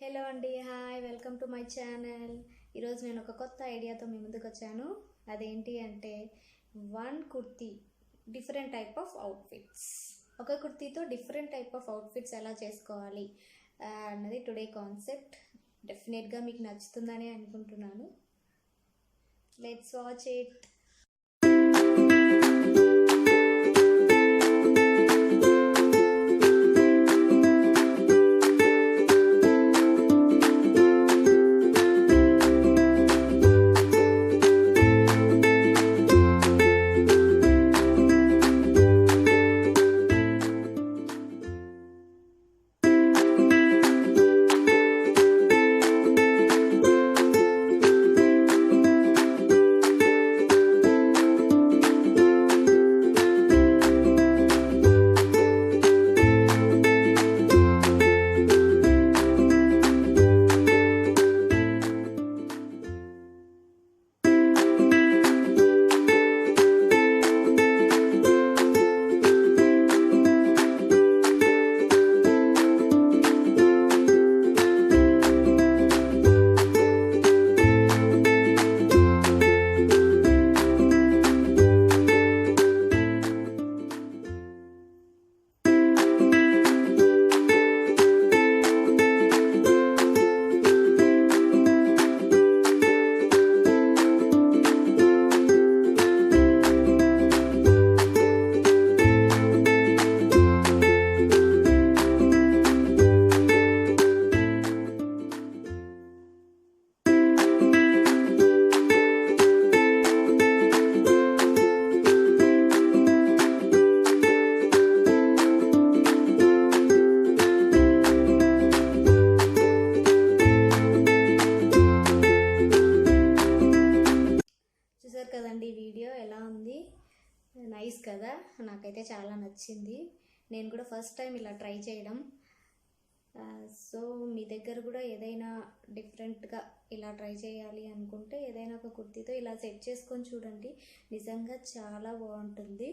Hello అండి, hi, welcome to my channel. ఈరోజు నేను ఒక కొత్త ఐడియాతో మీ ముందుకు వచ్చాను. అదేంటి అంటే one kurti different type of outfits. ఒక కుర్తీతో డిఫరెంట్ టైప్ ఆఫ్ అవుట్ఫిట్స్ ఎలా చేసుకోవాలి అన్నది టుడే కాన్సెప్ట్. డెఫినెట్గా మీకు నచ్చుతుందని అనుకుంటున్నాను. Let's watch it. చూసారు కదండి, వీడియో ఎలా ఉంది? నైస్ కదా, నాకైతే చాలా నచ్చింది. నేను కూడా ఫస్ట్ టైం ఇలా ట్రై చేయడం. సో మీ దగ్గర కూడా ఏదైనా డిఫరెంట్గా ఇలా ట్రై చేయాలి అనుకుంటే ఏదైనా ఒక కుర్తీతో ఇలా సెట్ చేసుకొని చూడండి, నిజంగా చాలా బాగుంటుంది.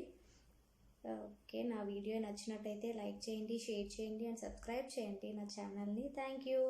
ఓకే, నా వీడియో నచ్చినట్టయితే లైక్ చేయండి, షేర్ చేయండి అండ్ సబ్స్క్రైబ్ చేయండి నా ఛానల్ని. Thank you.